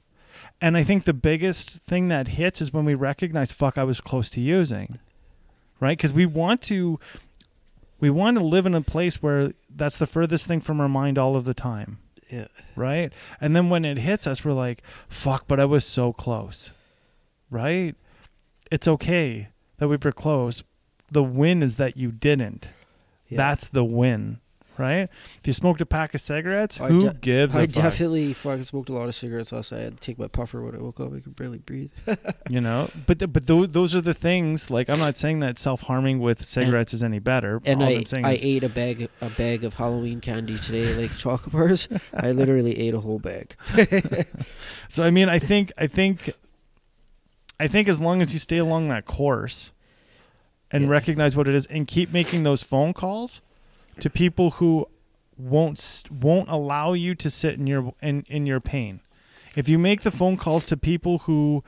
And I think the biggest thing that hits is when we recognize, fuck, I was close to using. Right? Because we want to live in a place where that's the furthest thing from our mind all of the time. Yeah. Right? And then when it hits us, we're like, fuck, but I was so close. Right? It's okay that we were close. The win is that you didn't. Yeah. That's the win. Right? If you smoked a pack of cigarettes, who gives a fuck? I definitely fucking smoked a lot of cigarettes last night. I had to take my puffer when I woke up. I could barely breathe. You know? But those are the things, like, I'm not saying that self-harming with cigarettes is any better. And I ate a bag of Halloween candy today, like chocolate bars. I literally ate a whole bag. So, I mean, I think as long as you stay along that course and recognize what it is and keep making those phone calls to people who won't allow you to sit in your pain. If you make the phone calls to people who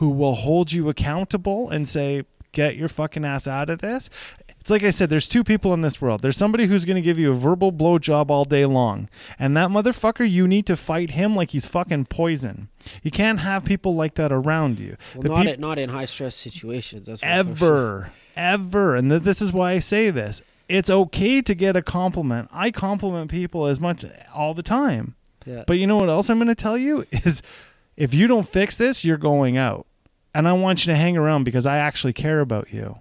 will hold you accountable and say, get your fucking ass out of this. It's like I said, there's two people in this world. There's somebody who's going to give you a verbal blowjob all day long. And that motherfucker, you need to fight him like he's fucking poison. You can't have people like that around you. Well, not in high stress situations. That's ever. And this is why I say this. It's okay to get a compliment. I compliment people all the time. Yeah. But you know what else I'm going to tell you is, if you don't fix this, you're going out. And I want you to hang around because I actually care about you.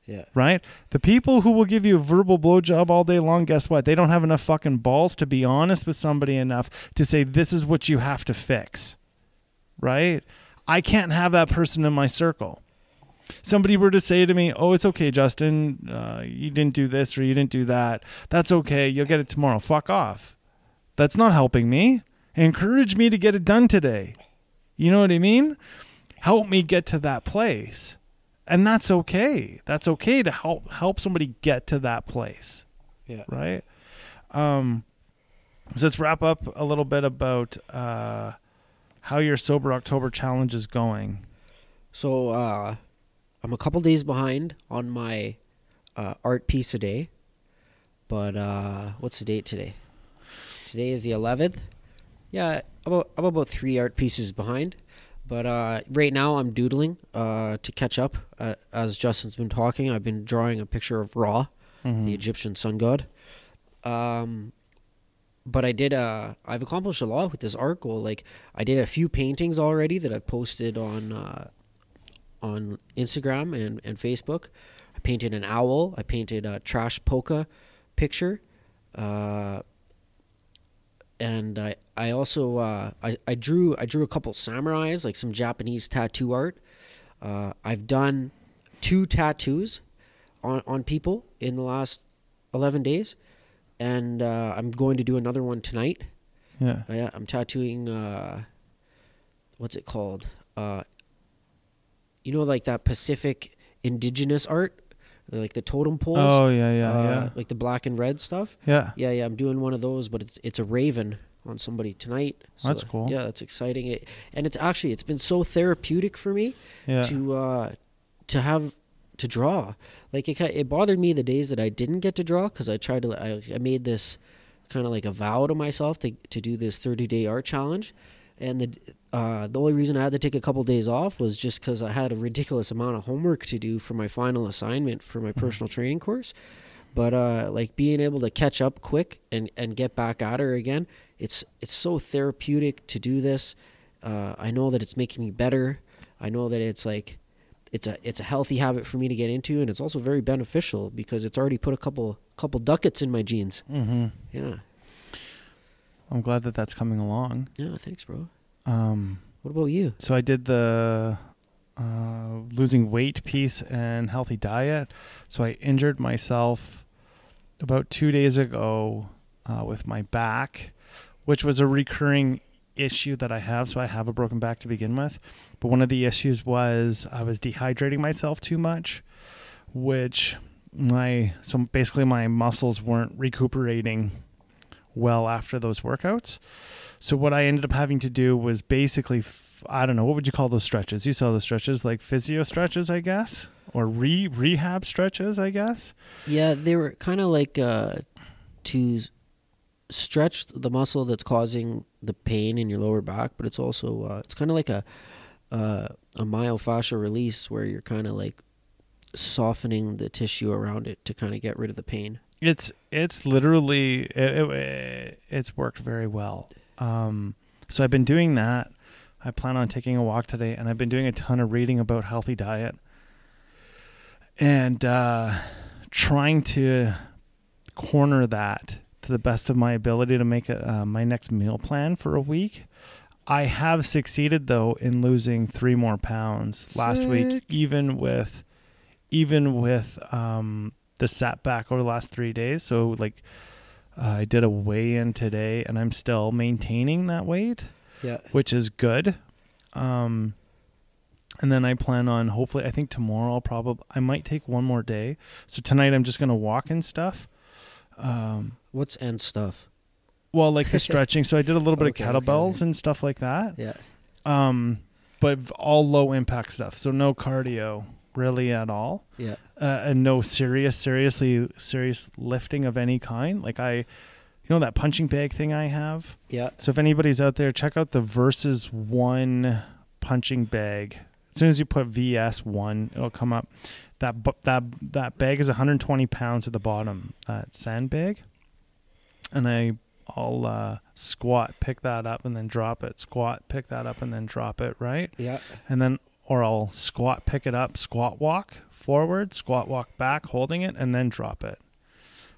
Yeah. Right? The people who will give you a verbal blowjob all day long, guess what? They don't have enough fucking balls to be honest with somebody enough to say, this is what you have to fix. Right? I can't have that person in my circle. somebody were to say to me, oh, it's okay, Justin, you didn't do this or you didn't do that. That's okay. You'll get it tomorrow. Fuck off. That's not helping me. Encourage me to get it done today. You know what I mean? Help me get to that place. And that's okay. That's okay to help somebody get to that place. Yeah. Right? So let's wrap up a little bit about how your Sober October challenge is going. So I'm a couple days behind on my art piece a day. But what's the date today? Today is the 11th. Yeah, I'm about 3 art pieces behind. But right now I'm doodling to catch up. As Justin's been talking, I've been drawing a picture of Ra, the Egyptian sun god. But I've accomplished a lot with this art goal. Like, I did a few paintings already that I posted on Instagram and Facebook. I painted an owl. I painted a trash polka picture. And I also I drew a couple samurais, like some Japanese tattoo art. I've done 2 tattoos on people in the last 11 days. And I'm going to do another one tonight. Yeah. I'm tattooing, what's it called? Like that Pacific indigenous art, like the totem poles. Oh, yeah. Like the black and red stuff. Yeah. Yeah, I'm doing one of those, but it's a raven on somebody tonight. So, that's cool. Yeah, that's exciting. It's been so therapeutic for me to draw. Like, it bothered me the days that I didn't get to draw, because I made this kind of like a vow to myself to do this 30-day art challenge. And the only reason I had to take a couple days off was just because I had a ridiculous amount of homework to do for my final assignment for my personal training course. But like, being able to catch up quick and get back at her again, it's so therapeutic to do this. I know that it's making me better. I know that it's like, it's a healthy habit for me to get into, and it's also very beneficial because it's already put a couple ducats in my jeans. Mm-hmm. Yeah. I'm glad that that's coming along. Yeah, thanks, bro. What about you? So I did the losing weight piece and healthy diet. So I injured myself about 2 days ago with my back, which was a recurring issue that I have. So I have a broken back to begin with. But one of the issues was I was dehydrating myself too much, which basically my muscles weren't recuperating well after those workouts. So what I ended up having to do was basically, I don't know, what would you call those stretches? You saw those stretches, like physio stretches, I guess, or rehab stretches, I guess. Yeah, they were kind of like to stretch the muscle that's causing the pain in your lower back, but it's also it's kind of like a myofascial release, where you're kind of like softening the tissue around it to kind of get rid of the pain. It's literally it's worked very well. So I've been doing that. I plan on taking a walk today, and I've been doing a ton of reading about healthy diet and trying to corner that to the best of my ability to make my next meal plan for a week. I have succeeded though in losing 3 more pounds last week, even with the setback over the last 3 days. So like I did a weigh-in today, and I'm still maintaining that weight, which is good. And then I plan on, hopefully, I think tomorrow I might take one more day. So tonight I'm just going to walk and stuff. What's and stuff? Well, like the stretching. So I did a little bit of kettlebells and stuff like that. Yeah. But all low impact stuff. So no cardio really at all. Yeah. And no serious lifting of any kind. Like that punching bag thing I have. Yeah. So if anybody's out there, check out the Versus One punching bag. As soon as you put VS1, it'll come up. That bag is 120 pounds at the bottom. That sandbag. And I'll squat, pick that up, and then drop it. Squat, pick that up, and then drop it, right? Yeah. And then, or I'll squat, pick it up, squat walk forward, squat walk back, holding it, and then drop it.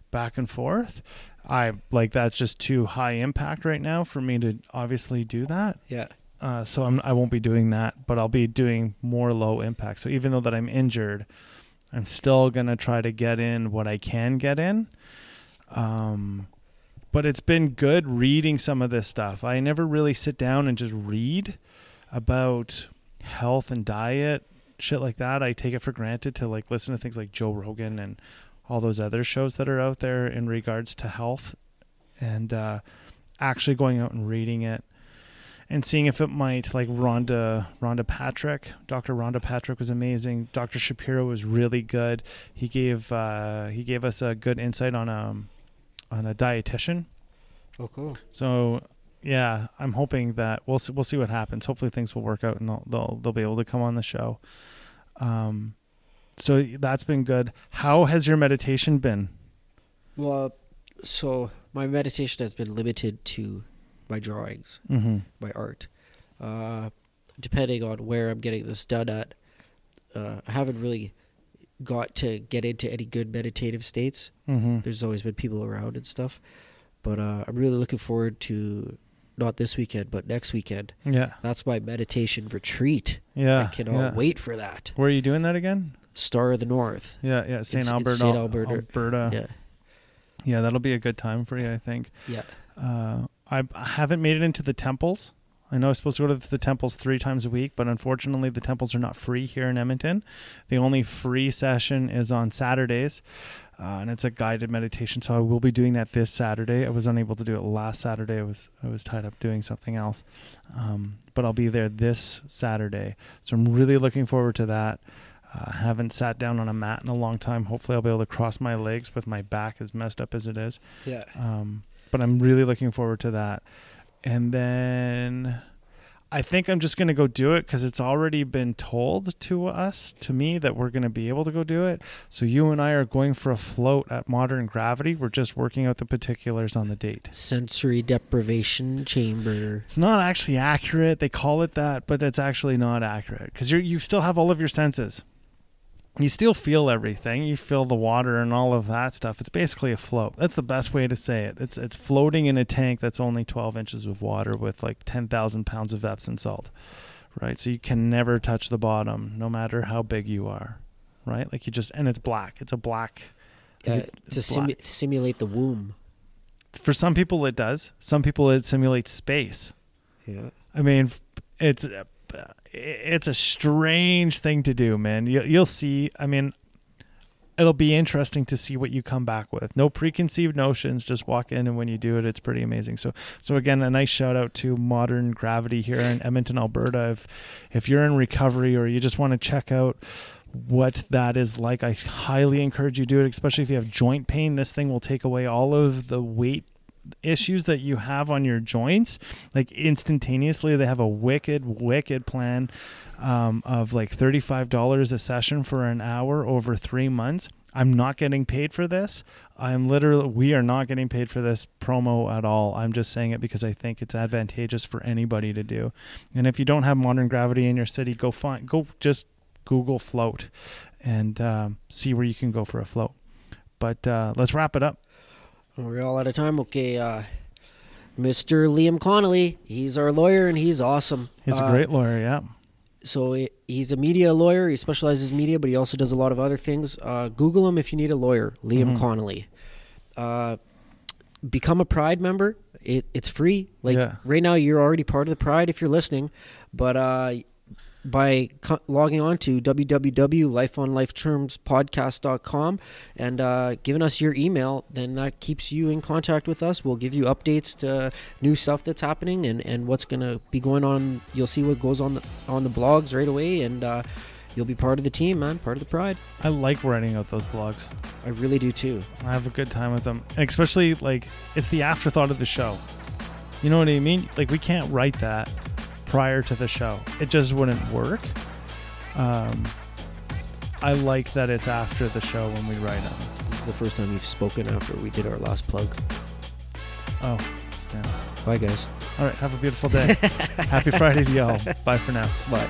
Back and forth. That's just too high impact right now for me to obviously do that. Yeah. So I won't be doing that, but I'll be doing more low impact. So even though that I'm injured, I'm still going to try to get in what I can get in. But it's been good reading some of this stuff. I never really sit down and just read about health and diet, shit like that. I take it for granted to like listen to things like Joe Rogan and all those other shows that are out there in regards to health, and actually going out and reading it and seeing if it might, like Dr. Rhonda Patrick was amazing. Dr. Shapiro was really good. He gave us a good insight on a dietitian. Oh, cool. So yeah, I'm hoping that we'll see what happens. Hopefully things will work out and they'll be able to come on the show. So that's been good. How has your meditation been? Well, so my meditation has been limited to my drawings, my art. Depending on where I'm getting this done at, I haven't really got to get into any good meditative states. There's always been people around and stuff, but I'm really looking forward to, not this weekend, but next weekend. Yeah, that's my meditation retreat. Yeah, I cannot wait for that. Where are you doing that again? Star of the North. Yeah, St. Alberta. Yeah, that'll be a good time for you, I think. Yeah. I haven't made it into the temples. I know I'm supposed to go to the temples 3 times a week, but unfortunately the temples are not free here in Edmonton. The only free session is on Saturdays, and it's a guided meditation. So I will be doing that this Saturday. I was unable to do it last Saturday. I was tied up doing something else, but I'll be there this Saturday. So I'm really looking forward to that. Haven't sat down on a mat in a long time. Hopefully I'll be able to cross my legs with my back as messed up as it is. Yeah. But I'm really looking forward to that. And then I think I'm just going to go do it because it's already been told to me that we're going to be able to go do it. So you and I are going for a float at Modern Gravity. We're just working out the particulars on the date. Sensory deprivation chamber. It's not actually accurate. They call it that, but it's actually not accurate because you still have all of your senses. You still feel everything. You feel the water and all of that stuff. It's basically a float. That's the best way to say it. It's floating in a tank that's only 12 inches of water with like 10,000 pounds of Epsom salt, right? So you can never touch the bottom, no matter how big you are, right? Like and it's black. It's a black. To simulate the womb. For some people it does. Some people it simulates space. Yeah. I mean, it's a strange thing to do, man. You'll see. I mean, it'll be interesting to see what you come back with. No preconceived notions. Just walk in, and when you do it, it's pretty amazing. So again, a nice shout out to Modern Gravity here in Edmonton, Alberta. If you're in recovery or you just want to check out what that is like, I highly encourage you to do it, especially if you have joint pain. This thing will take away all of the weight issues that you have on your joints, like instantaneously. They have a wicked plan of like $35 a session for an hour over 3 months. I'm not getting paid for this. We are not getting paid for this promo at all. I'm just saying it because I think it's advantageous for anybody to do. And if you don't have Modern Gravity in your city, go just Google float and see where you can go for a float. But let's wrap it up. We're all out of time. Okay, Mr. Liam Connolly, he's our lawyer, and he's awesome. He's a great lawyer, yeah. So he's a media lawyer. He specializes in media, but he also does a lot of other things. Google him if you need a lawyer, Liam Connolly. Become a Pride member. It's free. Right now, you're already part of the Pride if you're listening, but by logging on to www.lifeonlifetermspodcast.com and giving us your email, then that keeps you in contact with us. We'll give you updates to new stuff that's happening and what's going to be going on. You'll see what goes on the blogs right away, and you'll be part of the team, man, part of the Pride. I like writing out those blogs. I really do too. I have a good time with them, and especially it's the afterthought of the show. You know what I mean? Like, we can't write that prior to the show. It just wouldn't work. I like that it's after the show when we write them. This is the first time you've spoken after we did our last plug. Oh, yeah. Bye, guys. All right, have a beautiful day. Happy Friday to y'all. Bye for now. Bye.